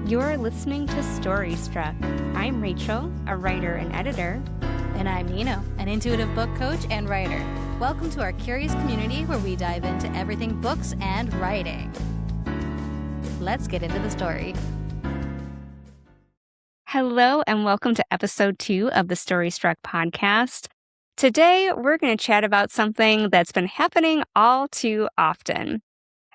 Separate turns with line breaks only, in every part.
You're listening to Storystruck. I'm Rachel, a writer and editor.
And I'm Nino, an intuitive book coach and writer. Welcome to our curious community where we dive into everything books and writing. Let's get into the story.
Hello, and welcome to episode 2 of the Storystruck podcast. Today, we're going to chat about something that's been happening all too often.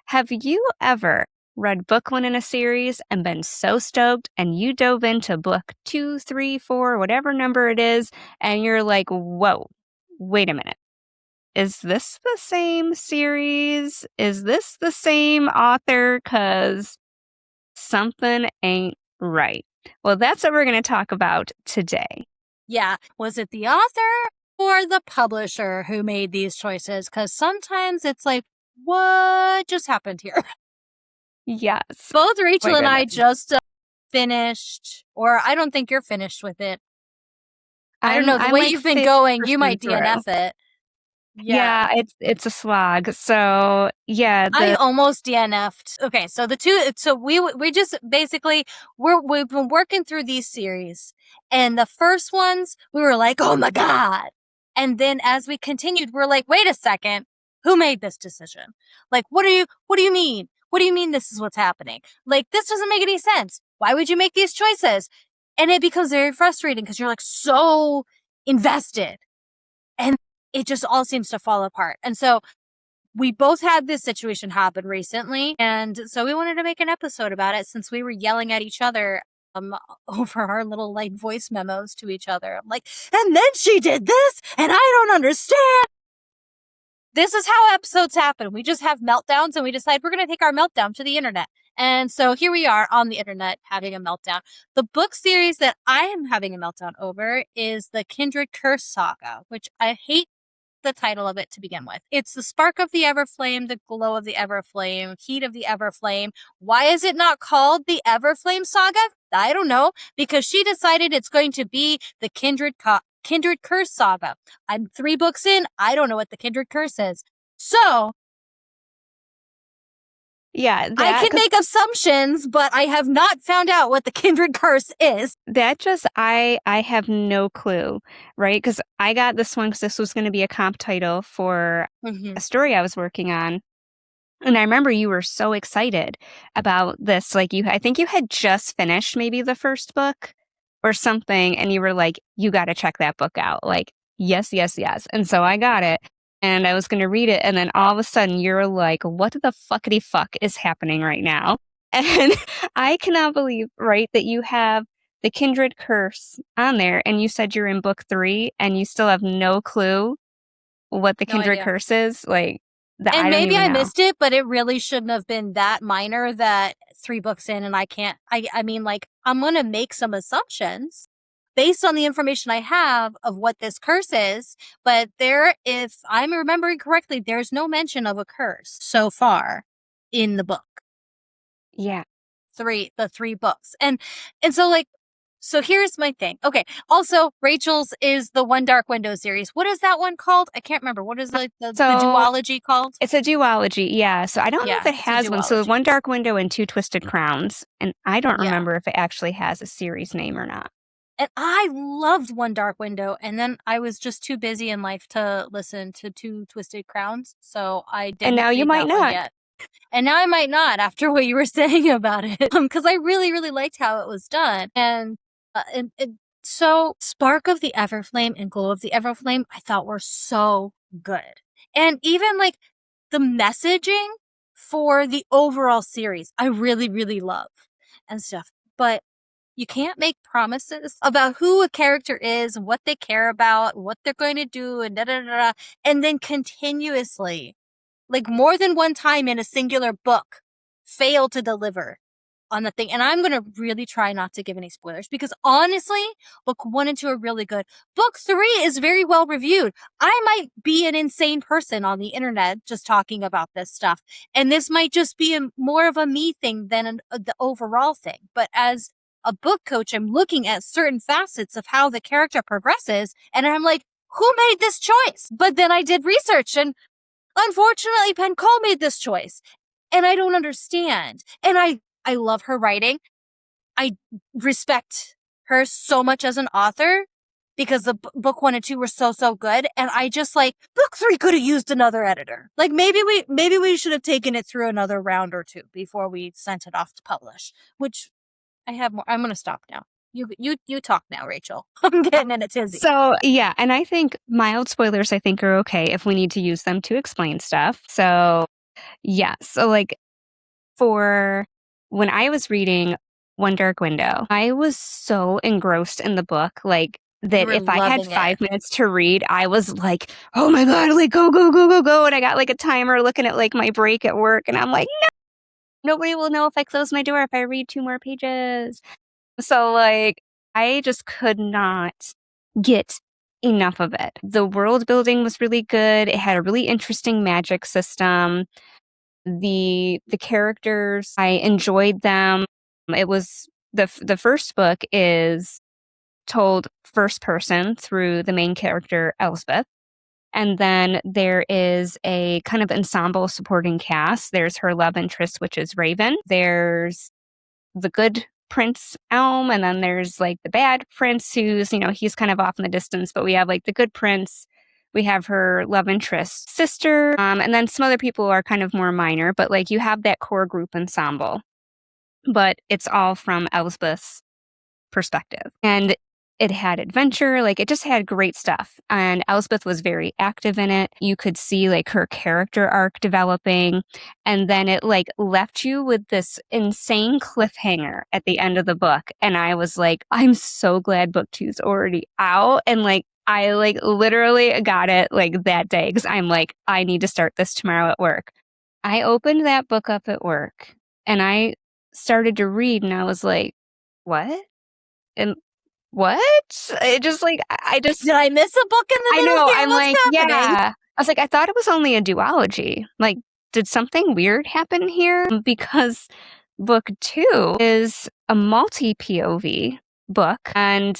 Have you ever read book 1 in a series and been so stoked and you dove into book 2, 3, 4, whatever number it is, and you're like, whoa, wait a minute. Is this the same series? Is this the same author? 'Cause something ain't right. Well, that's what we're going to talk about today.
Yeah, was it the author or the publisher who made these choices? Because sometimes it's like, what just happened here?
Yes.
Both Rachel and I
goodness.
just finished, or I don't think you're finished with it. I don't know, the way you've been going, you might DNF it.
Yeah, it's a slog. So yeah,
I almost DNF'd. Okay, so we just basically we've been working through these series, and the first ones we were like, oh my god, and then as we continued, we're like, wait a second, who made this decision? Like, what do you mean? What do you mean this is what's happening? Like, this doesn't make any sense. Why would you make these choices? And it becomes very frustrating because you're like so invested, and it just all seems to fall apart. And so we both had this situation happen recently, and so we wanted to make an episode about it since we were yelling at each other over our little like voice memos to each other. I'm like, and then she did this, and I don't understand. This is how episodes happen. We just have meltdowns, and we decide we're going to take our meltdown to the internet. And so here we are on the internet having a meltdown. The book series that I am having a meltdown over is the Kindred Curse saga, which I hate the title of it to begin with. It's the spark of the Everflame, the glow of the Everflame, heat of the Everflame. Why is it not called the Everflame saga? I don't know, because she decided it's going to be the Kindred Curse saga. I'm 3 books in. I don't know what the Kindred Curse is. So
yeah,
I can make assumptions, but I have not found out what the Kindred Curse is.
That just, I have no clue, right? Because I got this one because this was going to be a comp title for a story I was working on. And I remember you were so excited about this. Like, I think you had just finished maybe the first book or something, and you were like, you got to check that book out. Like, yes, yes, yes. And so I got it. And I was going to read it, and then all of a sudden you're like, what the fuckity fuck is happening right now? And I cannot believe, right, that you have the Kindred Curse on there, and you said you're in book 3, and you still have no clue what the Kindred Curse is? Like,
and maybe I missed it, but it really shouldn't have been that minor that 3 books in, and I mean, like, I'm going to make some assumptions based on the information I have of what this curse is, but if I'm remembering correctly, there's no mention of a curse so far in the book.
Yeah.
The 3 books. And so like, so here's my thing. Okay. Also, Rachel's is the One Dark Window series. What is that one called? I can't remember. What is the duology called?
It's a duology, yeah. So I don't know if it has one. So One Dark Window and Two Twisted Crowns. And I don't remember if it actually has a series name or not.
And I loved One Dark Window, and then I was just too busy in life to listen to Two Twisted Crowns, so I didn't.
And now you might not.
Yet. And now I might not after what you were saying about it, because I really, really liked how it was done. And so Spark of the Everflame and Glow of the Everflame, I thought were so good. And even like the messaging for the overall series, I really, really love and stuff. But you can't make promises about who a character is, what they care about, what they're going to do, and da-da-da-da, and then continuously, like more than one time in a singular book, fail to deliver on the thing. And I'm going to really try not to give any spoilers because honestly, book 1 and 2 are really good. Book 3 is very well reviewed. I might be an insane person on the internet just talking about this stuff. And this might just be more of a me thing than the overall thing. But as a book coach, I'm looking at certain facets of how the character progresses, and I'm like, who made this choice? But then I did research, and unfortunately, Penn Cole made this choice, and I don't understand. And I love her writing. I respect her so much as an author because the book 1 and 2 were so good. And I just like, book 3 could have used another editor. Like maybe we should have taken it through another round or two before we sent it off to publish, which I have more. I'm going to stop now. You talk now, Rachel. I'm getting in a tizzy.
So, yeah, and I think mild spoilers, I think, are okay if we need to use them to explain stuff. So, yeah. So, like, for when I was reading One Dark Window, I was so engrossed in the book, like, that if I had 5 minutes to read, I was like, oh my God, like, go, go, go, go, go. And I got, like, a timer looking at, like, my break at work. And I'm like, no, nobody will know if I close my door if I read 2 more pages. So, like, I just could not get enough of it. The world building was really good. It had a really interesting magic system. The characters, I enjoyed them. It was the first book is told first person through the main character Elspeth. And then there is a kind of ensemble supporting cast. There's her love interest, which is Raven. There's the good Prince Elm, and then there's like the bad prince who's, he's kind of off in the distance, but we have like the good prince. We have her love interest sister, and then some other people are kind of more minor, but like you have that core group ensemble. But it's all from Elspeth's perspective. And it had adventure, like it just had great stuff. And Elspeth was very active in it. You could see like her character arc developing. And then it like left you with this insane cliffhanger at the end of the book. And I was like, I'm so glad book 2's already out. And like, I like literally got it like that day because I'm like, I need to start this tomorrow at work. I opened that book up at work and I started to read and I was like, what? And what? It just like I just
did I miss a book in the middle?
I know.
Here?
I'm
What's
like,
happening?
yeah. I was like, I thought it was only a duology. Like, did something weird happen here? Because book 2 is a multi POV book, and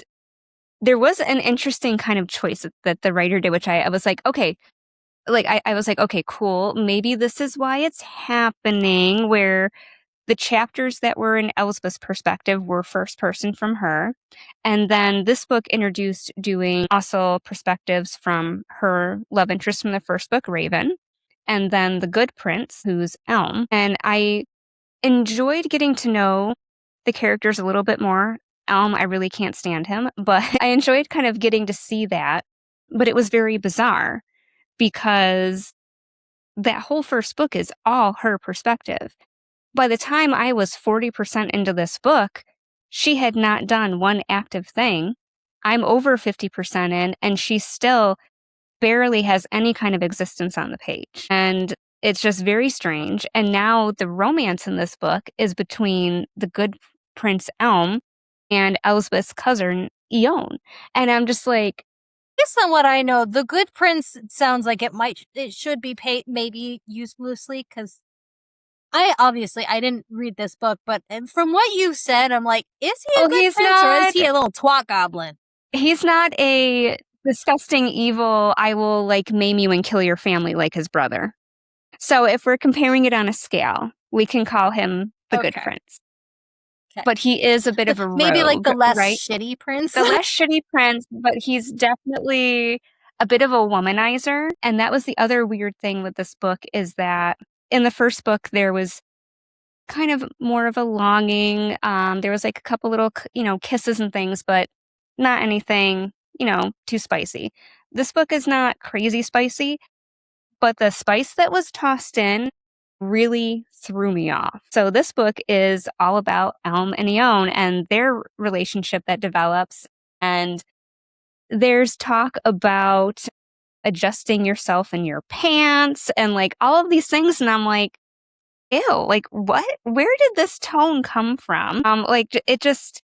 there was an interesting kind of choice that the writer did, which I was like, okay. Like I was like, okay, cool. Maybe this is why it's happening, where the chapters that were in Elspeth's perspective were first person from her. And then this book introduced doing also perspectives from her love interest from the first book, Raven, and then the good prince, who's Elm. And I enjoyed getting to know the characters a little bit more. Elm, I really can't stand him, but I enjoyed kind of getting to see that. But it was very bizarre because that whole first book is all her perspective. By the time I was 40% into this book, she had not done one active thing. I'm over 50% in, and she still barely has any kind of existence on the page. And it's just very strange. And now the romance in this book is between the good Prince Elm and Elspeth's cousin, Eon. And I'm just like,
based on what I know, the good prince sounds like it should be maybe used loosely because I didn't read this book, but from what you said, I'm like, is he a good prince or is he a little twat goblin?
He's not a disgusting evil, I will like maim you and kill your family like his brother. So if we're comparing it on a scale, we can call him the good prince. Okay. But he is a bit of a rogue,
maybe like the less
right?
shitty prince.
The less shitty prince, but he's definitely a bit of a womanizer. And that was the other weird thing with this book, is that in the first book, there was kind of more of a longing. There was like a couple little, kisses and things, but not anything, too spicy. This book is not crazy spicy, but the spice that was tossed in really threw me off. So this book is all about Elm and Eon and their relationship that develops. And there's talk about adjusting yourself in your pants and like all of these things. And I'm like, ew, like what? Where did this tone come from? It just,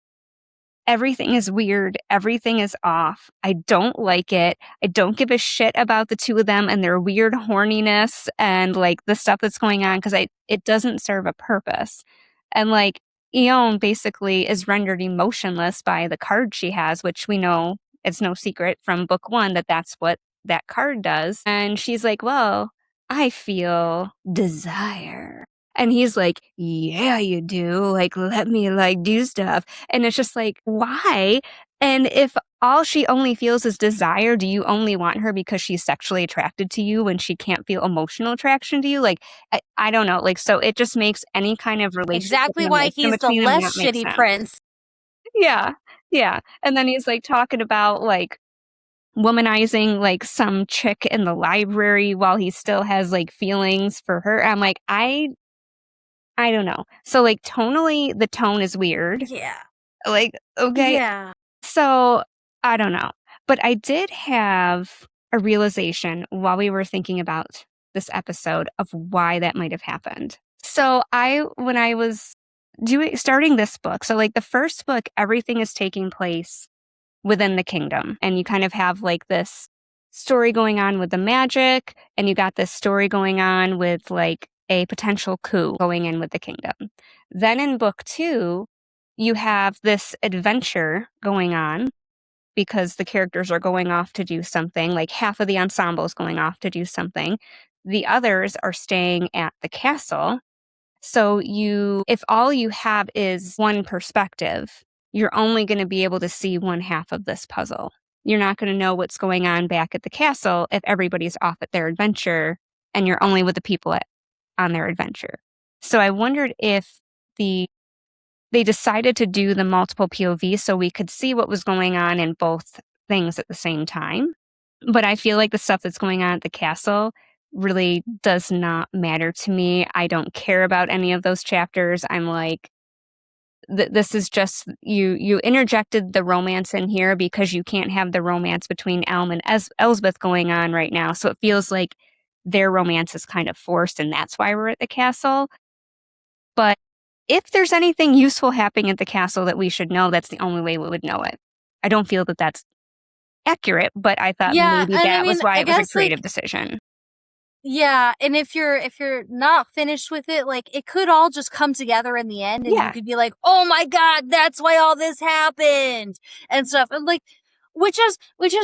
everything is weird. Everything is off. I don't like it. I don't give a shit about the two of them and their weird horniness and like the stuff that's going on, because it doesn't serve a purpose. And like Eon basically is rendered emotionless by the card she has, which we know it's no secret from book 1 that that's what that card does. And she's like, well, I feel desire. And he's like, yeah, you do. Like, let me like do stuff. And it's just like, why? And if all she only feels is desire, do you only want her because she's sexually attracted to you when she can't feel emotional attraction to you? Like, I don't know. Like, so it just makes any kind of relationship
Exactly why
connection
he's the
between them
less
not make
shitty
sense.
prince.
Yeah. Yeah. And then he's like talking about like womanizing like some chick in the library while he still has like feelings for her. I'm like, I don't know. So like tonally, the tone is weird.
Yeah.
Like, okay.
Yeah.
So I don't know. But I did have a realization while we were thinking about this episode of why that might have happened. So when I was starting this book, so like the first book, everything is taking place within the kingdom. And you kind of have like this story going on with the magic, and you got this story going on with like a potential coup going in with the kingdom. Then in book 2, you have this adventure going on because the characters are going off to do something, like half of the ensemble is going off to do something. The others are staying at the castle. So if all you have is one perspective, you're only going to be able to see one half of this puzzle. You're not going to know what's going on back at the castle if everybody's off at their adventure and you're only with the people on their adventure. So I wondered if they decided to do the multiple POV so we could see what was going on in both things at the same time. But I feel like the stuff that's going on at the castle really does not matter to me. I don't care about any of those chapters. I'm like, this is just you interjected the romance in here because you can't have the romance between Elm and Elsbeth going on right now. So it feels like their romance is kind of forced, and that's why we're at the castle. But if there's anything useful happening at the castle that we should know, that's the only way we would know it. I don't feel that that's accurate, but I thought
Yeah,
maybe
and I
that was
mean,
why
I
it was a
guess
creative
like
decision.
yeah, and if you're not finished with it, like it could all just come together in the end and you
Yeah.
could be like, "Oh my god, that's why all this happened." And stuff. And like which is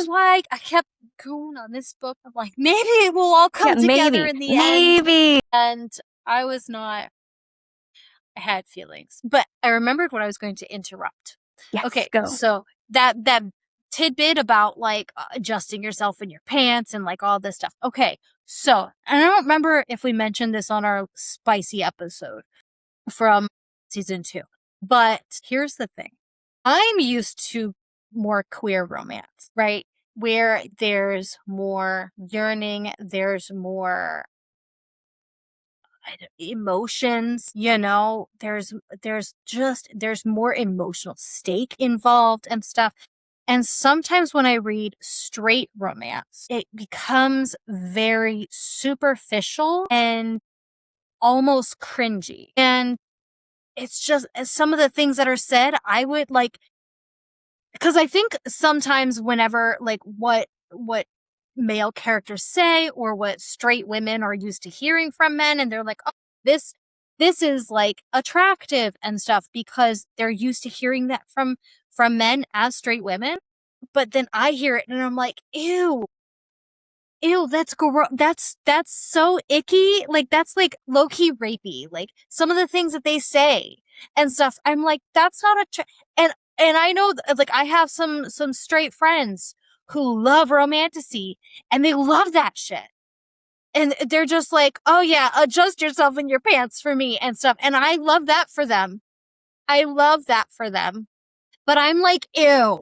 why I kept going on this book. I'm like, maybe it will all
Yeah,
come together
maybe.
in the end.
Maybe.
And I was not I had feelings. But I remembered what I was going to interrupt.
Yes,
Okay,
go.
so that tidbit about like adjusting yourself in your pants and like all this stuff. Okay, so and I don't remember if we mentioned this on our spicy episode from season 2, but here's the thing: I'm used to more queer romance, right? Where there's more yearning, there's more emotions, there's more emotional stake involved and stuff. And sometimes when I read straight romance, it becomes very superficial and almost cringy. And it's just some of the things that are said, I would like, because I think sometimes whenever like what male characters say or what straight women are used to hearing from men, and they're like, oh, this is like attractive and stuff because they're used to hearing that from men as straight women. But then I hear it and I'm like, ew, that's so icky. Like that's like low key rapey. Like some of the things that they say and stuff. I'm like, that's not and I know like I have some straight friends who love romantasy and they love that shit. And they're just like, oh yeah, adjust yourself in your pants for me and stuff. And I love that for them. I love that for them. But I'm like, ew.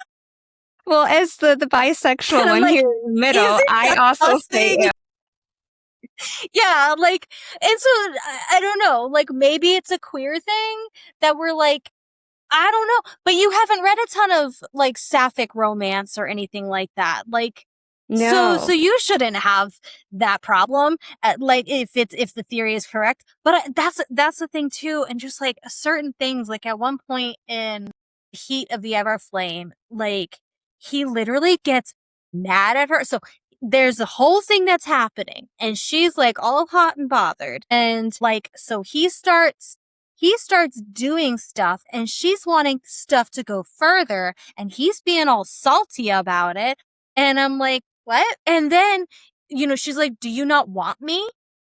Well, as the bisexual
And I'm
one
like,
here in the
is
middle, I
it
also say,
disgusting? Yeah, like, and so I don't know, like maybe it's a queer thing that we're like, I don't know, but you haven't read a ton of like sapphic romance or anything like that. Like, so
no.
you shouldn't have that problem. Like, if the theory is correct, but that's the thing too. And just like certain things, like at one point in Heat of the Everflame, like he literally gets mad at her. So there's a whole thing that's happening and she's like all hot and bothered. And like, so he starts doing stuff and she's wanting stuff to go further and he's being all salty about it. And I'm like, what? And then, she's like, do you not want me?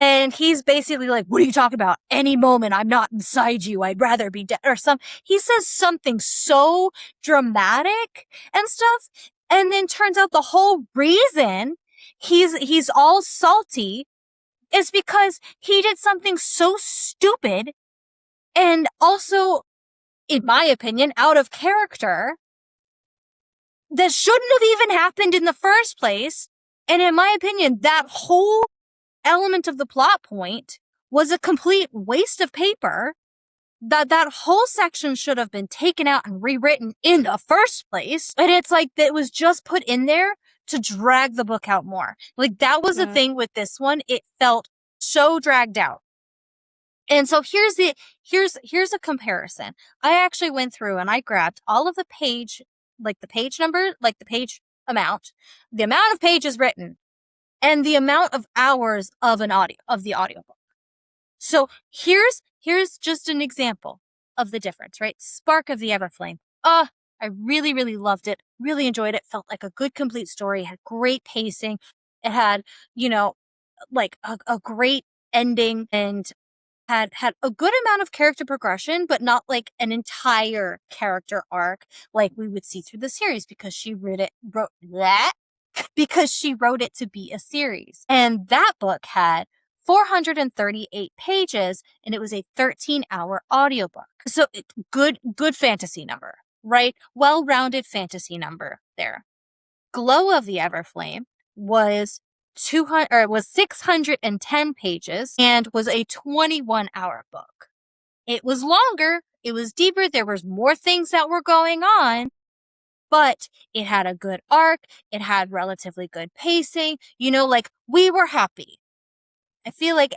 And he's basically like, what are you talking about? Any moment I'm not inside you, I'd rather be dead. Or he says something so dramatic and stuff. And then turns out the whole reason he's all salty is because he did something so stupid and also, in my opinion, out of character that shouldn't have even happened in the first place. And in my opinion, that whole element of the plot point was a complete waste of paper. That whole section should have been taken out and rewritten in the first place. And it's like that was just put in there to drag the book out more. Like that was the thing with this one. It felt so dragged out. And so here's a comparison. I actually went through and I grabbed all of the page, like the page number, like the page amount, the amount of pages written, and the amount of hours of the audiobook. So here's just an example of the difference, right? Spark of the Everflame. I really, really loved it. Really enjoyed it. Felt like a good, complete story. It had great pacing. It had, like a great ending and had a good amount of character progression, but not like an entire character arc like we would see through the series because she wrote it to be a series. And that book had 438 pages and it was a 13-hour audiobook. So good fantasy number, right? Well-rounded fantasy number there. Glow of the Everflame was 610 pages and was a 21-hour book. It was longer, it was deeper, there was more things that were going on, but it had a good arc, it had relatively good pacing, like we were happy. I feel like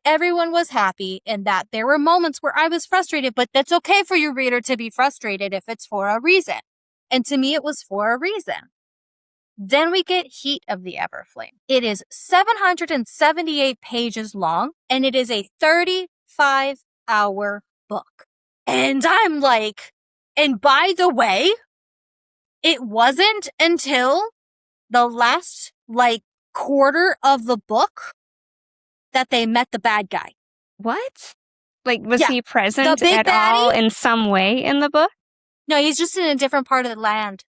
everyone was happy and that there were moments where I was frustrated, but that's okay for your reader to be frustrated if it's for a reason. And to me, it was for a reason. Then we get Heat of the Everflame. It is 778 pages long, and it is a 35-hour book. And I'm like, and by the way, it wasn't until the last, quarter of the book that they met the bad guy.
What? Like, was he present at all in some way in the book?
No, he's just in a different part of the land.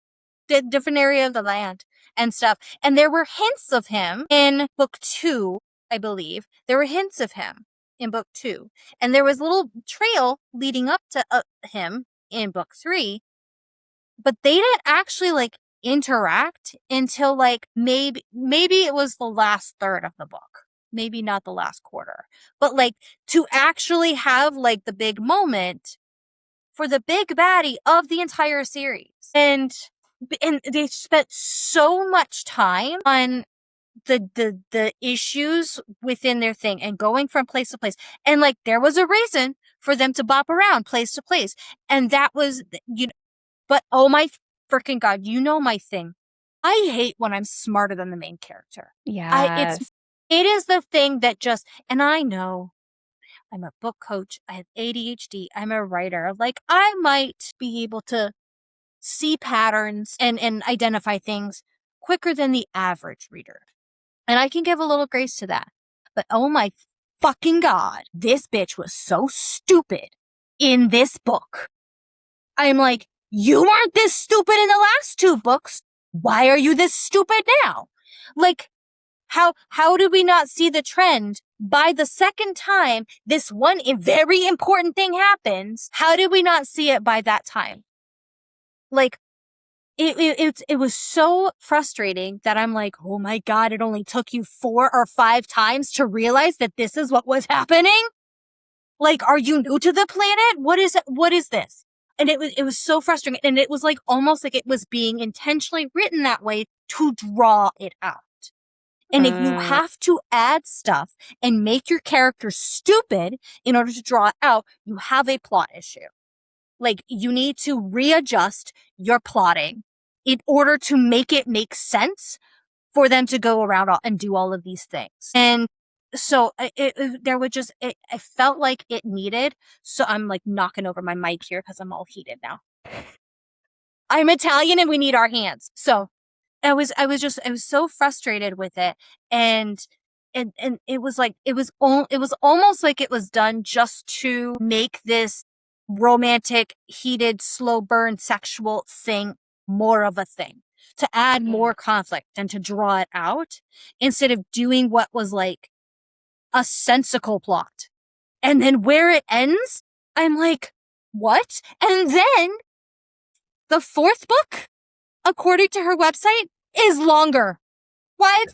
Different area of the land and stuff. And there were hints of him in book 2, I believe. There were hints of him in book 2. And there was a little trail leading up to him in book 3. But they didn't actually, interact until, maybe it was the last third of the book. Maybe not the last quarter. But, to actually have, the big moment for the big baddie of the entire series. And they spent so much time on the issues within their thing and going from place to place. And there was a reason for them to bop around place to place. And that was, but oh my freaking God, my thing. I hate when I'm smarter than the main character.
Yeah.
It is the thing that and I know I'm a book coach. I have ADHD. I'm a writer. I might be able to see patterns and identify things quicker than the average reader. And I can give a little grace to that. But oh my fucking God, this bitch was so stupid in this book. I'm like, you weren't this stupid in the last 2 books. Why are you this stupid now? How do we not see the trend? By the second time this one very important thing happens, how did we not see it by that time? It was so frustrating that I'm like, oh my God, it only took you 4 or 5 times to realize that this is what was happening? Are you new to the planet? What is this? And it was so frustrating. And it was almost like it was being intentionally written that way to draw it out. And if you have to add stuff and make your character stupid in order to draw it out, you have a plot issue. You need to readjust your plotting in order to make it make sense for them to go around and do all of these things. And so I felt like it needed. So I'm knocking over my mic here because I'm all heated now. I'm Italian and we need our hands. So I was so frustrated with it. And and it was like, it was almost like it was done just to make this romantic, heated, slow burn sexual thing more of a thing, to add more conflict and to draw it out instead of doing what was like a sensical plot. And then where it ends, I'm like, what? And then the fourth book, according to her website, is longer. Why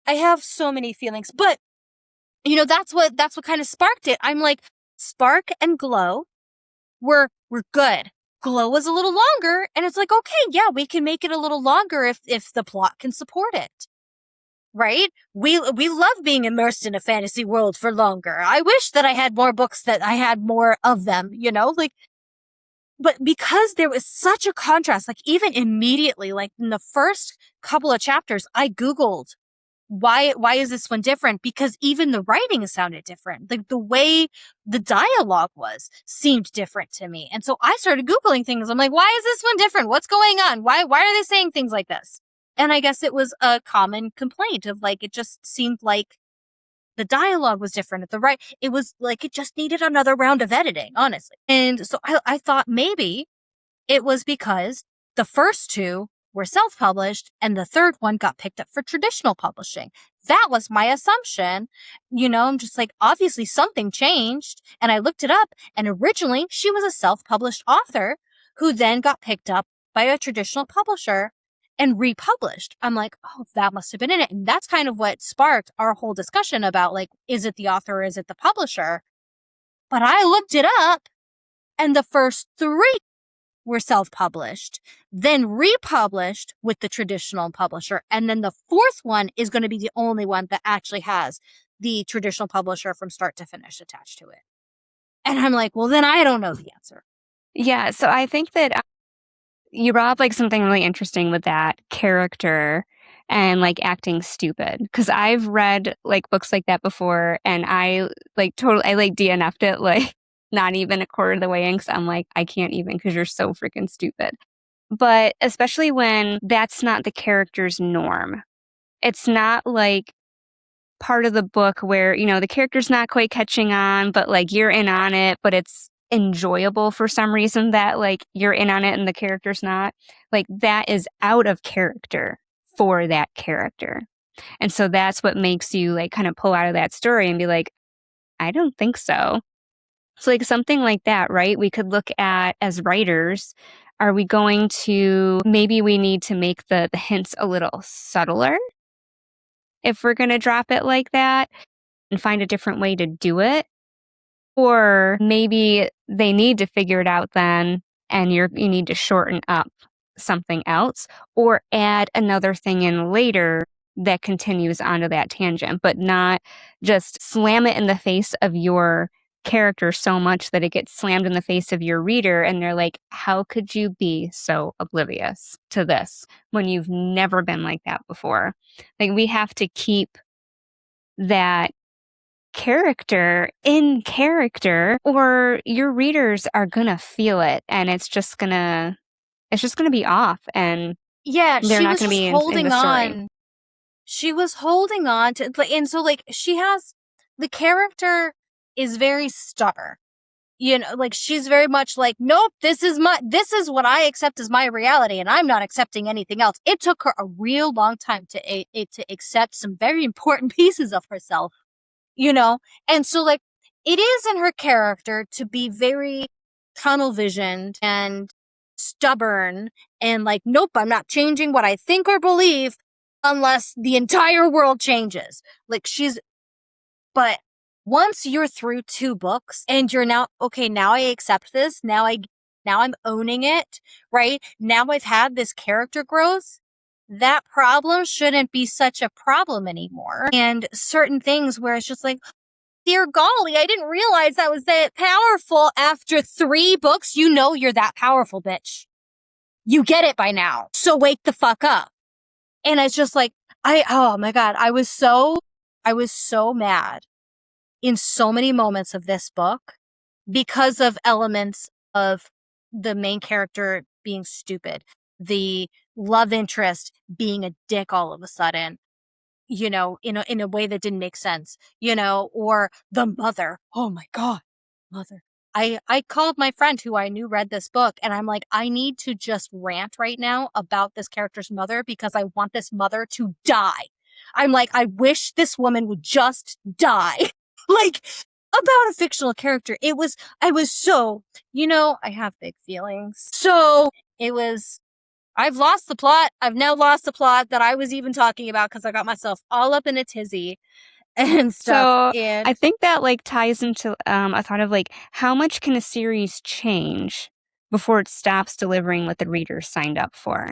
I have so many feelings, but that's what kind of sparked it. I'm like, Spark and Glow were good. Glow was a little longer, and it's like, okay, yeah, we can make it a little longer if the plot can support it. Right? We love being immersed in a fantasy world for longer. I wish that I had more books that I had more of them, but because there was such a contrast, like even immediately, like in the first couple of chapters, I Googled why is this one different? Because even the writing sounded different. Like the way the dialogue seemed different to me. And so I started Googling things. I'm like, why is this one different? What's going on? Why are they saying things like this? And I guess it was a common complaint of like, it just seemed like the dialogue was different at it was like, it just needed another round of editing, honestly. And so I thought maybe it was because the first two were self-published and the third one got picked up for traditional publishing. That was my assumption. I'm just like, obviously something changed. And I looked it up, and originally she was a self-published author who then got picked up by a traditional publisher and republished. I'm like, oh, that must have been in it. And that's kind of what sparked our whole discussion about like, is it the author or is it the publisher? But I looked it up, and the first three were self-published, then republished with the traditional publisher. And then the fourth one is going to be the only one that actually has the traditional publisher from start to finish attached to it. And I'm like, well, then I don't know the answer.
Yeah. So I think that you brought up like something really interesting with that character and like acting stupid. Cause I've read like books like that before, and I like DNF'd it like not even a quarter of the way in, because I'm like, I can't even, because you're so freaking stupid. But especially when that's not the character's norm. It's not like part of the book where, the character's not quite catching on, but like you're in on it, but it's enjoyable for some reason that like you're in on it and the character's not. Like that is out of character for that character. And so that's what makes you like kind of pull out of that story and be like, I don't think so. So like something like that, right? We could look at as writers, are we going to, maybe we need to make the hints a little subtler if we're going to drop it like that and find a different way to do it? Or maybe they need to figure it out then, and you need to shorten up something else or add another thing in later that continues onto that tangent, but not just slam it in the face of your character so much that it gets slammed in the face of your reader and they're like, how could you be so oblivious to this when you've never been like that before? Like we have to keep that character in character, or your readers are gonna feel it and it's just gonna be off, and
Yeah,
they're
she
not
was
gonna
just
be in the
holding
story.
on. She was holding on to, and so like the character is very stubborn. Like she's very much like, nope, this is what I accept as my reality, and I'm not accepting anything else. It took her a real long time to accept some very important pieces of herself, and so like it is in her character to be very tunnel visioned and stubborn and like, nope, I'm not changing what I think or believe unless the entire world changes. Like but once you're through two books and you're now, okay, now I accept this. Now I'm owning it, right? Now I've had this character growth. That problem shouldn't be such a problem anymore. And certain things where it's just like, dear golly, I didn't realize that was that powerful. After 3 books, you're that powerful, bitch. You get it by now. So wake the fuck up. And it's just like, oh my God, I was so mad in so many moments of this book because of elements of the main character being stupid, the love interest being a dick all of a sudden, in a way that didn't make sense, or the mother. Oh my God, mother. I called my friend who I knew read this book, and I'm like, I need to just rant right now about this character's mother because I want this mother to die. I'm like, I wish this woman would just die. Like, about a fictional character. I was so, I have big feelings. So I've lost the plot. I've now lost the plot that I was even talking about because I got myself all up in a tizzy and stuff.
So
And
I think that like ties into a thought of like how much can a series change before it stops delivering what the reader signed up for?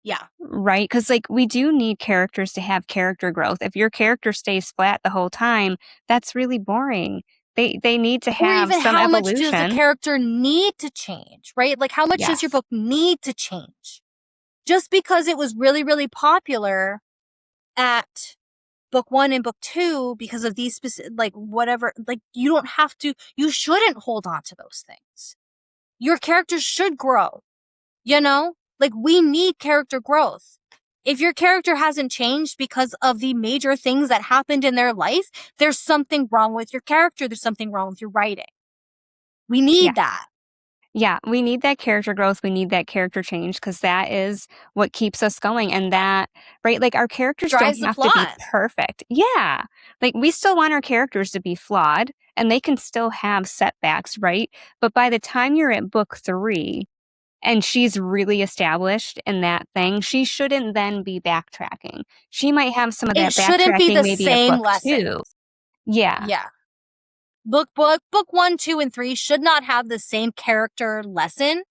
yeah.
Right? Because like we do need characters to have character growth. If your character stays flat the whole time, that's really boring. They need to
Or
have
even
some
how much does the
evolution.
character need to change, right? Like, how much does your
Yes.
book need to change? Just because it was really, really popular at book 1 and book 2 because of these specific, like, whatever, like, you shouldn't hold on to those things. Your characters should grow, Like, we need character growth. If your character hasn't changed because of the major things that happened in their life, there's something wrong with your character. There's something wrong with your writing. We
Yeah.
need that.
Yeah, we need that character growth, we need that character change because that is what keeps us going, and that right, like, our characters don't
Drives the
have to be
plot.
perfect. Yeah. Like, we still want our characters to be flawed, and they can still have setbacks, right? But by the time you're at book 3 and she's really established in that thing, she shouldn't then be backtracking. She might have some of
It
that
shouldn't be
backtracking
the
maybe at
same
book
lesson.
2. Yeah.
Yeah. Book 1, 2, and 3 should not have the same character lesson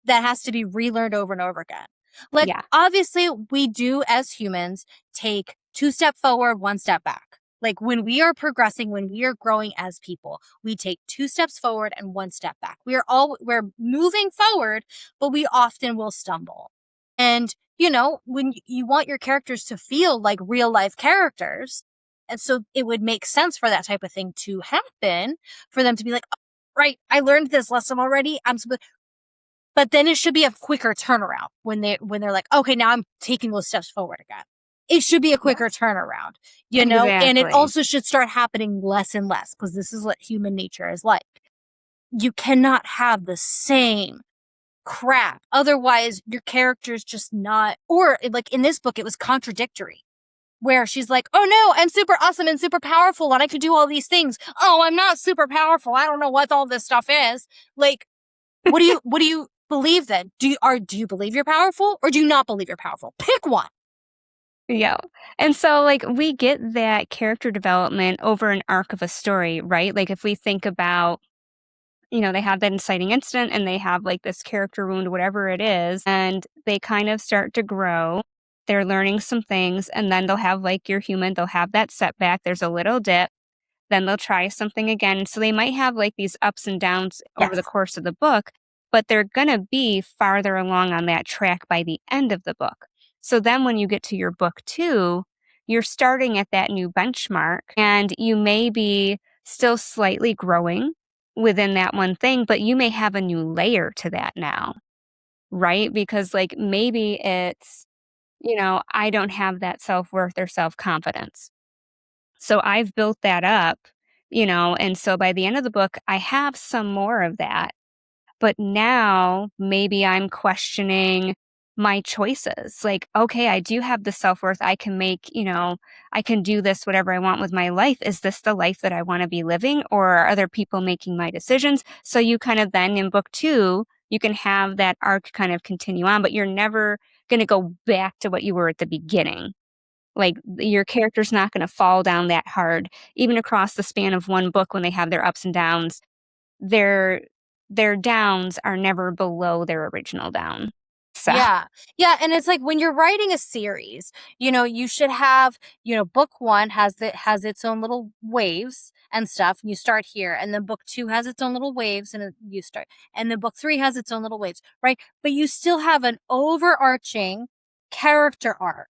that has to be relearned over and over again. Like,
Yeah.
obviously, we do as humans take 2 step forward, 1 step back. Like, when we are progressing, when we are growing as people, we take 2 steps forward and 1 step back. We're moving forward, but we often will stumble. And, when you want your characters to feel like real life characters, and so it would make sense for that type of thing to happen, for them to be like, "Oh, right, I learned this lesson already. But then it should be a quicker turnaround when they're like, okay, now I'm taking those steps forward again. It should be a quicker
Yes.
turnaround, and it
Exactly.
also should start happening less and less because this is what human nature is like. You cannot have the same crap. Otherwise, your character's just not, or like in this book, it was contradictory where she's like, oh no, I'm super awesome and super powerful and I can do all these things. Oh, I'm not super powerful. I don't know what all this stuff is. Like, what do you believe then? Do you believe you're powerful or do you not believe you're powerful? Pick one.
Yeah. And so, like, we get that character development over an arc of a story, right? Like, if we think about, they have that inciting incident and they have like this character wound, whatever it is, and they kind of start to grow. They're learning some things, and then they'll have like your human, they'll have that setback. There's a little dip, then they'll try something again. So they might have like these ups and downs over the
Yes.
course of the book, but they're going to be farther along on that track by the end of the book. So then when you get to your book 2, you're starting at that new benchmark and you may be still slightly growing within that one thing, but you may have a new layer to that now, right? Because like maybe it's, I don't have that self worth or self confidence. So I've built that up, and so by the end of the book, I have some more of that. But now maybe I'm questioning my choices. Like, okay, I do have the self worth. I can make, I can do this, whatever I want with my life. Is this the life that I want to be living? Or are other people making my decisions? So you kind of then in book 2, you can have that arc kind of continue on, but you're never going to go back to what you were at the beginning. Like, your character's not gonna fall down that hard. Even across the span of one book when they have their ups and downs, their their downs are never below their original down. So
Yeah. Yeah. And it's like when you're writing a series, you should have, book 1 has its own little waves and stuff. And you start here. And then book 2 has its own little waves and you start. And then book 3 has its own little waves, right? But you still have an overarching character arc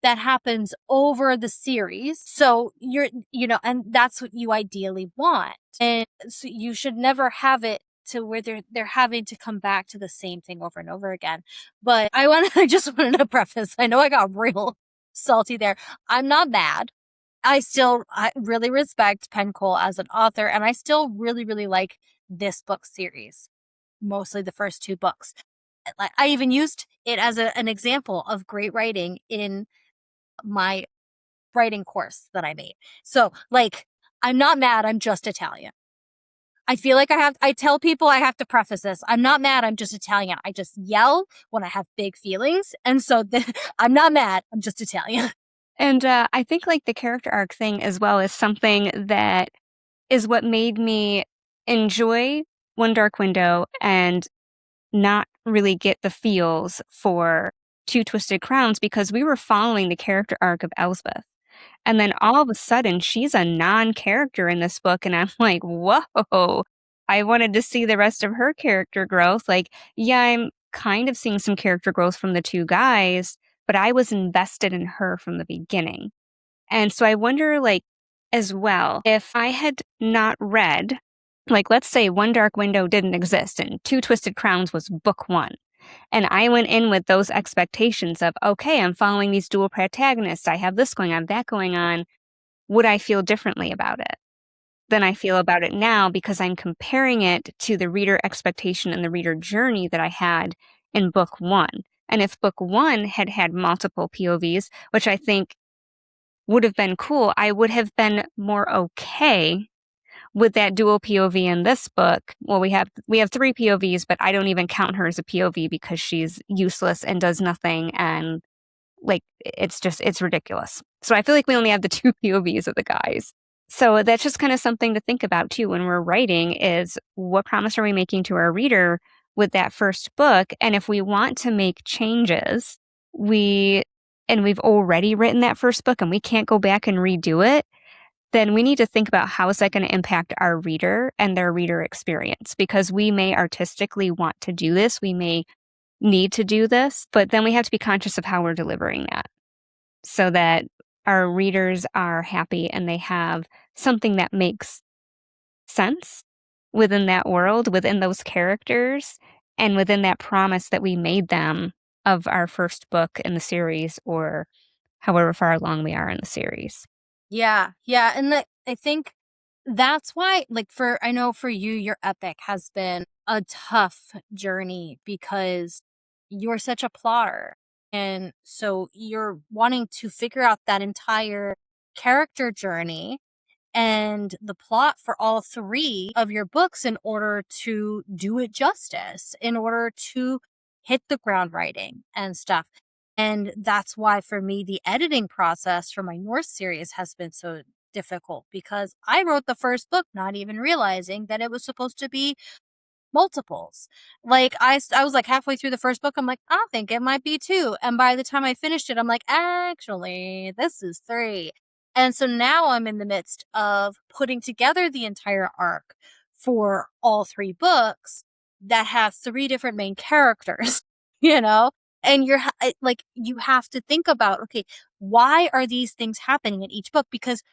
that happens over the series. So and that's what you ideally want. And so you should never have it to where they're having to come back to the same thing over and over again. But I just wanted to preface, I know I got real salty there. I'm not mad. I really respect Penn Cole as an author, and I still really, really like this book series, mostly the first 2 books. I even used it as an example of great writing in my writing course that I made. So, like, I'm not mad, I'm just Italian. I feel like I tell people I have to preface this. I'm not mad, I'm just Italian. I just yell when I have big feelings. And so I'm not mad, I'm just Italian.
And I think like the character arc thing as well is something that is what made me enjoy One Dark Window and not really get the feels for Two Twisted Crowns because we were following the character arc of Elsbeth. And then all of a sudden, she's a non-character in this book, and I'm like, whoa, I wanted to see the rest of her character growth. Like, yeah, I'm kind of seeing some character growth from the 2 guys, but I was invested in her from the beginning. And so I wonder, like, as well, if I had not read, like, let's say One Dark Window didn't exist and Two Twisted Crowns was book 1. And I went in with those expectations of, okay, I'm following these dual protagonists. I have this going on, that going on. Would I feel differently about it than I feel about it now because I'm comparing it to the reader expectation and the reader journey that I had in book 1? And if book 1 had had multiple POVs, which I think would have been cool, I would have been more okay with that dual POV in this book. Well, we have 3 POVs, but I don't even count her as a POV because she's useless and does nothing, and like it's ridiculous. So I feel like we only have the 2 POVs of the guys. So that's just kind of something to think about too when we're writing is what promise are we making to our reader with that first book? And if we want to make changes, we've already written that first book and we can't go back and redo it, then we need to think about how is that going to impact our reader and their reader experience, because we may artistically want to do this. We may need to do this, but then we have to be conscious of how we're delivering that so that our readers are happy and they have something that makes sense within that world, within those characters, and within that promise that we made them of our first book in the series or however far along we are in the series.
Yeah. And I think that's why, like, I know for you, your epic has been a tough journey because you're such a plotter. And so you're wanting to figure out that entire character journey and the plot for all 3 of your books in order to do it justice, in order to hit the ground writing and stuff. And that's why for me, the editing process for my Norse series has been so difficult because I wrote the first book not even realizing that it was supposed to be multiples. Like I was like halfway through the first book, I'm like, I think it might be 2. And by the time I finished it, I'm like, actually, this is 3. And so now I'm in the midst of putting together the entire arc for all 3 books that have 3 different main characters, you know? And like, you have to think about, okay, why are these things happening in each book? Because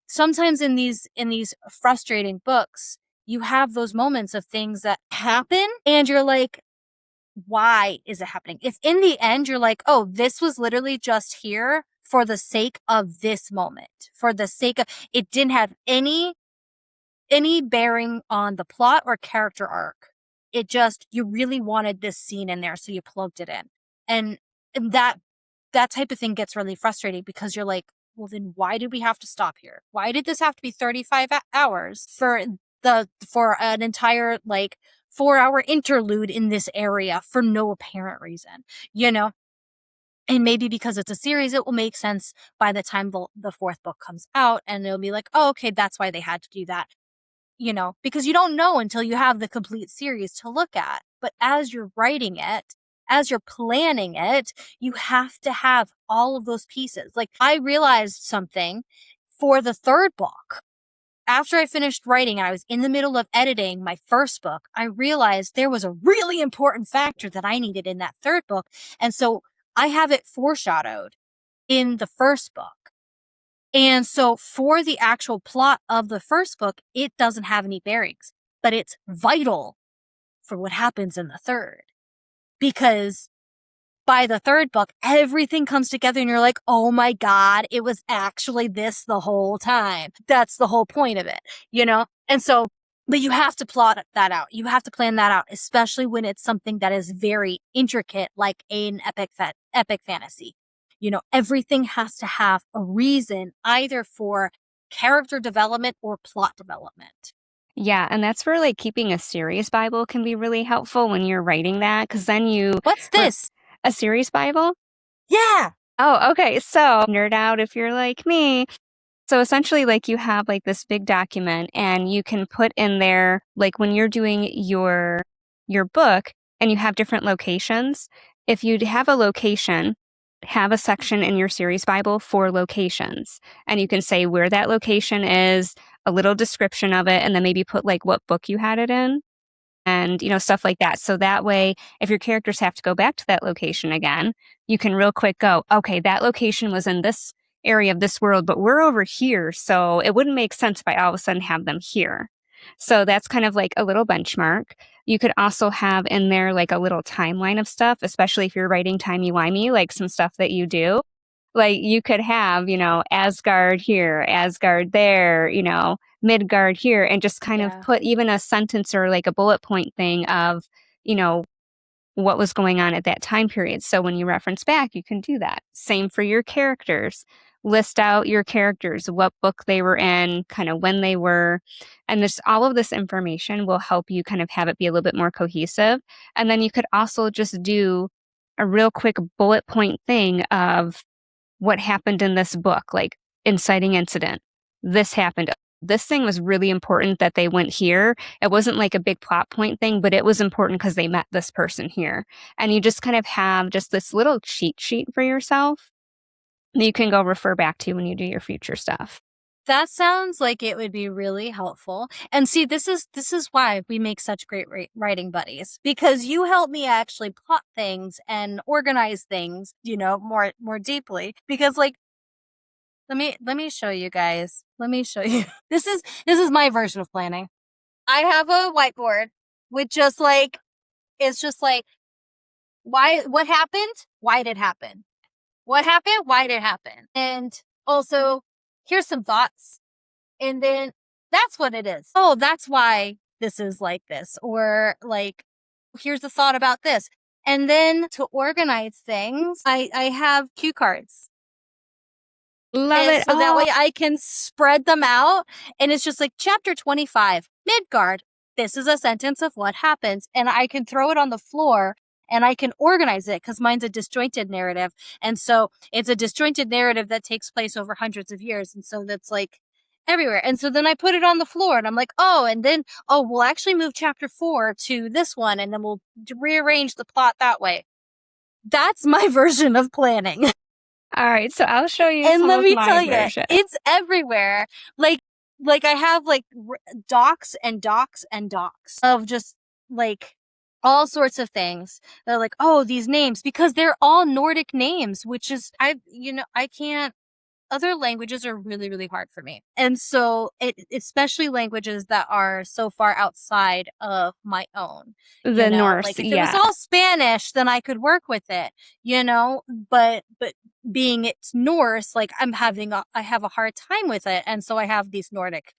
sometimes in these frustrating books, you have those moments of things that happen and you're like, why is it happening? If in the end you're like, oh, this was literally just here for the sake of this moment, for the sake of it didn't have any bearing on the plot or character arc. It just, you really wanted this scene in there, so you plugged it in. And that type of thing gets really frustrating because you're like, well, then why do we have to stop here? Why did this have to be 35 hours for an entire like 4-hour interlude in this area for no apparent reason, you know? And maybe because it's a series, it will make sense by the time the 4th book comes out and it'll be like, oh, okay, that's why they had to do that, you know, because you don't know until you have the complete series to look at. But as you're writing it, as you're planning it, you have to have all of those pieces. Like, I realized something for the 3rd book. After I finished writing and I was in the middle of editing my first book, I realized there was a really important factor that I needed in that 3rd book. And so I have it foreshadowed in the first book. And so for the actual plot of the first book, it doesn't have any bearings, but it's vital for what happens in the 3rd. Because by the third book, everything comes together and you're like, oh my God, it was actually this the whole time. That's the whole point of it, you know? And so, but you have to plot that out. You have to plan that out, especially when it's something that is very intricate, like an epic fantasy. You know, everything has to have a reason either for character development or plot development.
Yeah, and that's where like keeping a series Bible can be really helpful when you're writing that, because then
What's this?
a series Bible.
Yeah.
Oh, okay. So nerd out if you're like me. So essentially, like you have like this big document, and you can put in there like when you're doing your book, and you have different locations. If you have a location, have a section in your series Bible for locations, and you can say where that location is, a little description of it, and then maybe put like what book you had it in, and stuff like that. So that way, if your characters have to go back to that location again, you can real quick go, okay, that location was in this area of this world, but we're over here, so it wouldn't make sense if I all of a sudden have them here. So that's kind of like a little benchmark. You could also have in there like a little timeline of stuff, especially if you're writing timey-wimey, like some stuff that you do. Like you could have, Asgard here, Asgard there, Midgard here, and just kind of put even a sentence or like a bullet point thing of, you know, what was going on at that time period. So when you reference back, you can do that. Same for your characters. List out your characters, what book they were in, kind of when they were. And this all of this information will help you kind of have it be a little bit more cohesive. And then you could also just do a real quick bullet point thing of what happened in this book, like inciting incident. This happened. This thing was really important that they went here. It wasn't like a big plot point thing, but it was important because they met this person here. And you just kind of have just this little cheat sheet for yourself that you can go refer back to when you do your future stuff.
That sounds like it would be really helpful. And see, this is why we make such great writing buddies, because you help me actually plot things and organize things, more deeply. Because like, let me show you guys. Let me show you. This is my version of planning. I have a whiteboard with just like, it's just like, what happened? Why did it happen? What happened? Why did it happen? And also, here's some thoughts. And then that's what it is. Oh, that's why this is like this. Or like, here's the thought about this. And then to organize things, I have cue cards.
Love it.
So that way I can spread them out. And it's just like chapter 25, Midgard. This is a sentence of what happens. And I can throw it on the floor and I can organize it because mine's a disjointed narrative. And so it's a disjointed narrative that takes place over hundreds of years. And so that's like everywhere. And so then I put it on the floor and I'm like, we'll actually move chapter 4 to this one. And then we'll rearrange the plot that way. That's my version of planning.
All right, so I'll show you
and
some
let
of
me
my
tell you,
version.
it's everywhere. Like I have like docs and docs and docs of just like all sorts of things. They're like, oh, these names, because they're all Nordic names, which is, I can't, other languages are really, really hard for me. And so especially languages that are so far outside of my own,
The Norse,
like if it
yeah.
was all Spanish, then I could work with it, but being it's Norse, like I have a hard time with it. And so I have these Nordic,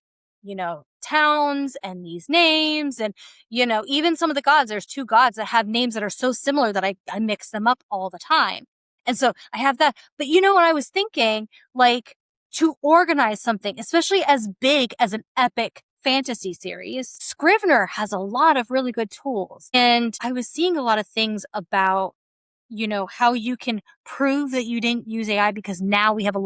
towns and these names and, even some of the gods, there's 2 gods that have names that are so similar that I mix them up all the time. And so I have that. But what I was thinking, like to organize something, especially as big as an epic fantasy series, Scrivener has a lot of really good tools. And I was seeing a lot of things about, how you can prove that you didn't use AI, because now we have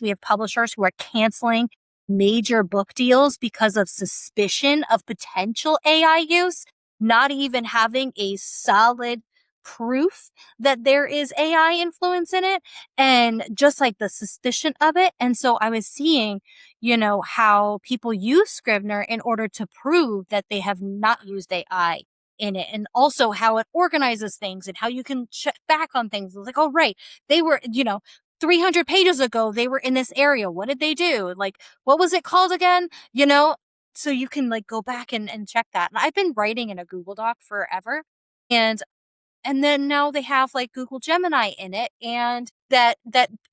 we have publishers who are canceling major book deals because of suspicion of potential AI use, not even having a solid proof that there is AI influence in it, and just like the suspicion of it. And so I was seeing, how people use Scrivener in order to prove that they have not used AI in it, and also how it organizes things and how you can check back on things. It's like, oh, right, they were, 300 pages ago, they were in this area. What did they do? Like, what was it called again? So you can like go back and check that. And I've been writing in a Google Doc forever. And And then now they have like Google Gemini in it, and that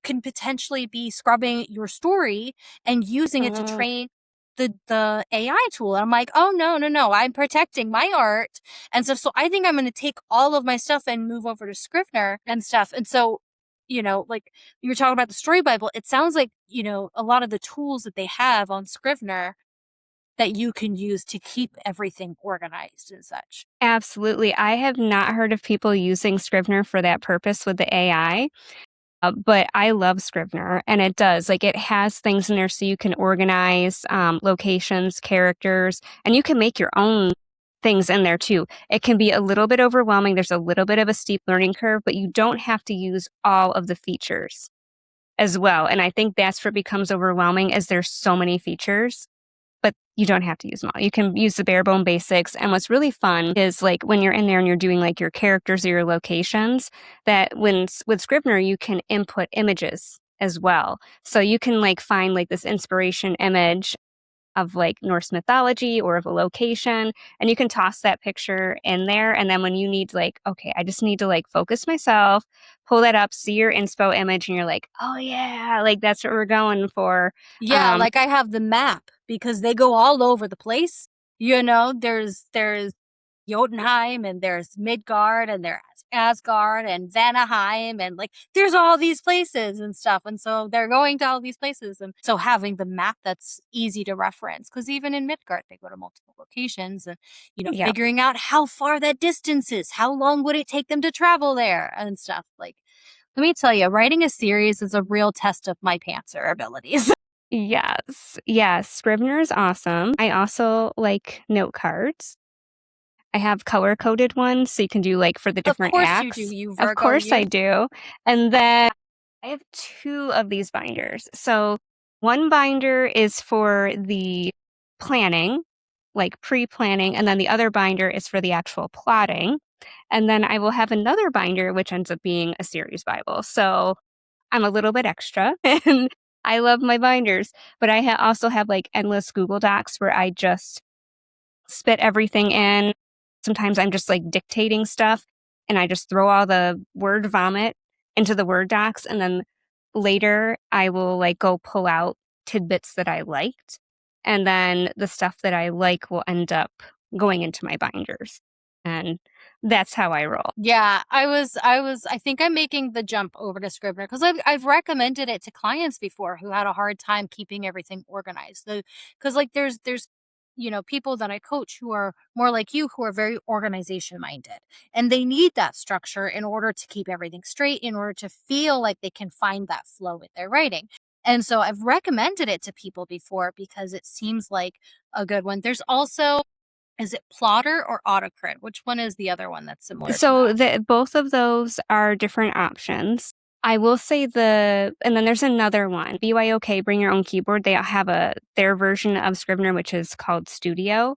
can potentially be scrubbing your story and using it to
Mm.
train the AI tool. And I'm like, oh no, I'm protecting my art and stuff. So I think I'm going to take all of my stuff and move over to Scrivener and stuff. And so, like you were talking about the story Bible, it sounds like, a lot of the tools that they have on Scrivener that you can use to keep everything organized and such.
Absolutely. I have not heard of people using Scrivener for that purpose with the AI. But I love Scrivener, and it does. Like, it has things in there so you can organize locations, characters, and you can make your own things in there too. It can be a little bit overwhelming. There's a little bit of a steep learning curve, but you don't have to use all of the features as well. And I think that's where it becomes overwhelming, is there's so many features, but you don't have to use them all. You can use the bare bone basics. And what's really fun is like when you're in there and you're doing like your characters or your locations, that with Scrivener, you can input images as well. So you can like find like this inspiration image of like Norse mythology or of a location, and you can toss that picture in there. And then when you need like, okay, I just need to like focus myself, pull that up, see your inspo image, and you're like, oh yeah, like that's what we're going for.
Yeah, like I have the map because they go all over the place. There's Jotunheim and there's Midgard and there's Asgard and Vanaheim and like there's all these places and stuff. And so they're going to all these places. And so having the map that's easy to reference, because even in Midgard, they go to multiple locations and,
Yeah.
figuring out how far that distance is, how long would it take them to travel there and stuff. Like, let me tell you, writing a series is a real test of my pantser abilities.
Yes. Yes. Scrivener is awesome. I also like note cards. I have color coded ones so you can do like for the
Of
different
course you do,
acts.
you
Of
Virgo,
course I
you.
do. And then I have 2 of these binders. So one binder is for the planning, like pre-planning, and then the other binder is for the actual plotting. And then I will have another binder which ends up being a series Bible. So I'm a little bit extra and I love my binders, but I also have like endless Google Docs where I just spit everything in. Sometimes I'm just like dictating stuff and I just throw all the word vomit into the Word docs. And then later I will like go pull out tidbits that I liked. And then the stuff that I like will end up going into my binders. And that's how I roll.
Yeah, I think I'm making the jump over to Scrivener because I've recommended it to clients before who had a hard time keeping everything organized. Because like there's people that I coach who are more like you, who are very organization minded, and they need that structure in order to keep everything straight, in order to feel like they can find that flow with their writing. And so I've recommended it to people before because it seems like a good one. There's also, is it Plotter or Autocrit? Which one is the other one that's similar to
So
that?
both of those are different options. I will say and then there's another one, BYOK, Bring Your Own Keyboard. They have their version of Scrivener, which is called Studio.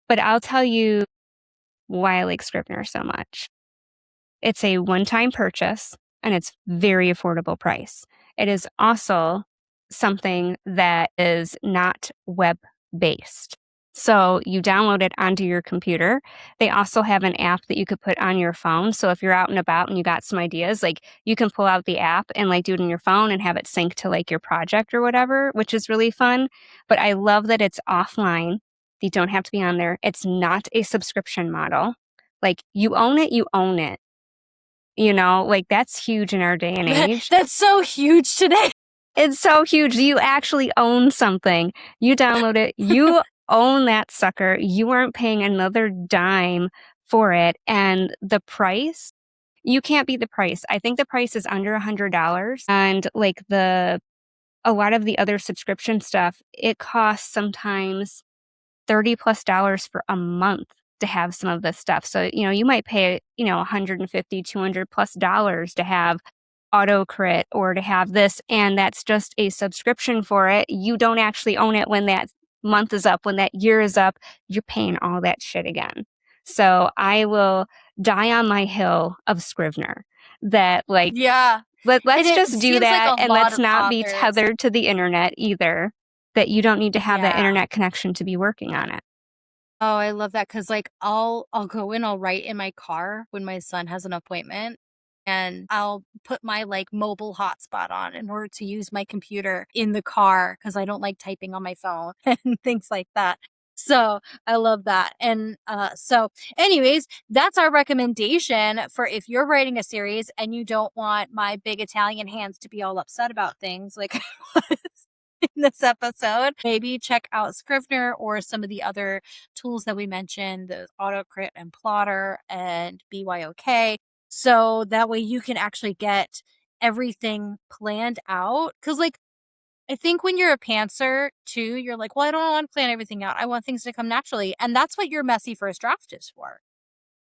But I'll tell you why I like Scrivener so much. It's a one-time purchase and it's very affordable price. It is also something that is not web-based. So you download it onto your computer. They also have an app that you could put on your phone. So if you're out and about and you got some ideas, like you can pull out the app and like do it on your phone and have it sync to like your project or whatever, which is really fun. But I love that it's offline. You don't have to be on there. It's not a subscription model. Like you own it, you own it. Like that's huge in our day and age.
That's so huge today.
It's so huge. You actually own something. You download it, you own that sucker. You aren't paying another dime for it. And the price, you can't beat the price. I think the price is under $100. And like a lot of the other subscription stuff, it costs sometimes $30+ for a month to have some of this stuff. So, you might pay, $150, $200+ to have AutoCrit or to have this, and that's just a subscription for it. You don't actually own it when that month is up, when that year is up, you're paying all that shit again. So I will die on my hill of Scrivener that like,
Yeah.
let's
it
just do
seems like
that
a
and
lot
let's
of
not be
authors.
tethered to the internet either, that you don't need to have that
Yeah.
internet connection to be working on it.
Oh, I love that because like I'll go and I'll write in my car when my son has an appointment, and I'll put my like mobile hotspot on in order to use my computer in the car because I don't like typing on my phone and things like that. So I love that. And so anyways, that's our recommendation for if you're writing a series and you don't want my big Italian hands to be all upset about things like I was in this episode. Maybe check out Scrivener or some of the other tools that we mentioned, the AutoCrit and Plotter and BYOK. So that way you can actually get everything planned out. Cause like, I think when you're a pantser too, you're like, well, I don't want to plan everything out. I want things to come naturally. And that's what your messy first draft is for,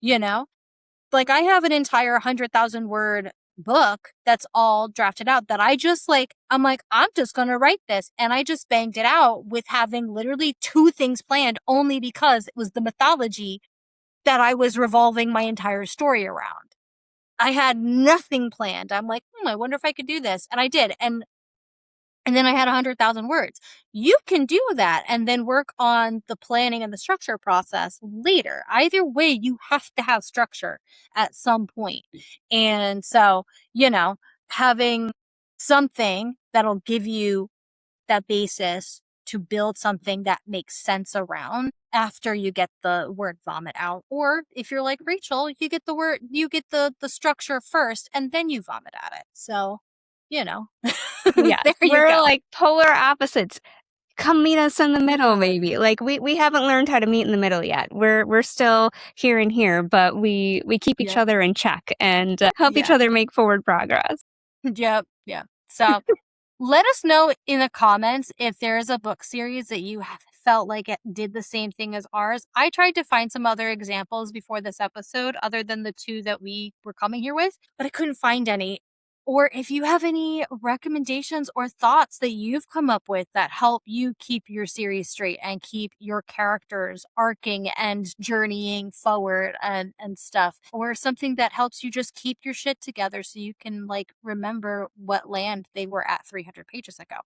you know? Like I have an entire 100,000 word book that's all drafted out that I just like, I'm like, I'm just going to write this. And I just banged it out with having literally 2 things planned only because it was the mythology that I was revolving my entire story around. I had nothing planned. I'm like, I wonder if I could do this. And I did. And then I had 100,000 words. You can do that and then work on the planning and the structure process later. Either way, you have to have structure at some point. And so, having something that'll give you that basis to build something that makes sense around after you get the word vomit out. Or if you're like Rachel, you get the structure first and then you vomit at it. So,
Yes,
there you
we're
go.
like polar opposites. Come meet us in the middle,
Yeah.
maybe. Like we haven't learned how to meet in the middle yet. We're still here and here, but we keep each
Yep.
other in check and help each
Yeah.
other make forward progress.
Yep. Yeah. So let us know in the comments if there is a book series that you have felt like it did the same thing as ours. I tried to find some other examples before this episode, other than the 2 that we were coming here with, but I couldn't find any. Or if you have any recommendations or thoughts that you've come up with that help you keep your series straight and keep your characters arcing and journeying forward and stuff, or something that helps you just keep your shit together so you can like remember what land they were at 300 pages ago,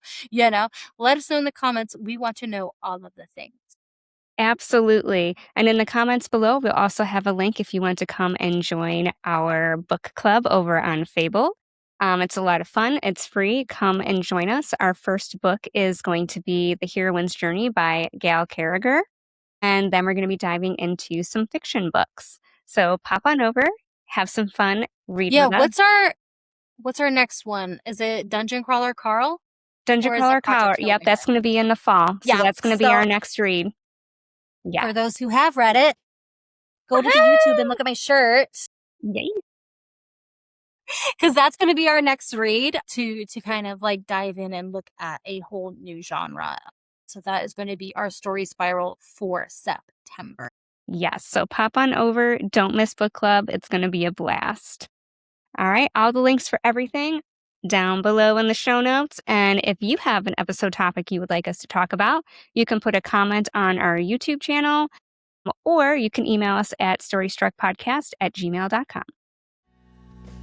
let us know in the comments. We want to know all of the things.
Absolutely. And in the comments below, we'll also have a link if you want to come and join our book club over on Fable. It's a lot of fun. It's free. Come and join us. Our first book is going to be The Heroine's Journey by Gail Carriger. And then we're going to be diving into some fiction books. So pop on over, have some fun, read
Yeah,
with us.
what's our next one? Is it Dungeon Crawler Carl?
Dungeon
Or is
Crawler
it
Collar.
Project
Yep, that's
Hellraiser?
going to be in the fall. So
Yeah,
that's going to be our next read. Yeah.
For those who have read it, go to the YouTube and look at my shirt.
Yay.
Because that's going to be our next read to kind of like dive in and look at a whole new genre. So that is going to be our story spiral for September.
Yes. So pop on over. Don't miss book club. It's going to be a blast. All right. All the links for everything down below in the show notes. And if you have an episode topic you would like us to talk about, you can put a comment on our YouTube channel or you can email us at storystruckpodcast@gmail.com.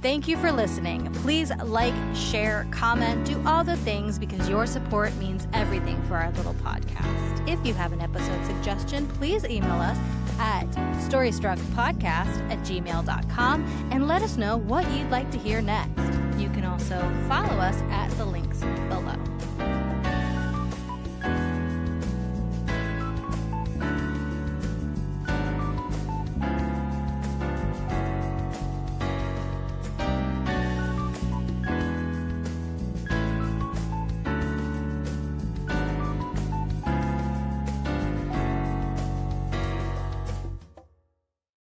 Thank you for listening. Please like, share, comment, do all the things because your support means everything for our little podcast. If you have an episode suggestion, please email us at storystruckpodcast@gmail.com and let us know what you'd like to hear next. You can also follow us at the links below.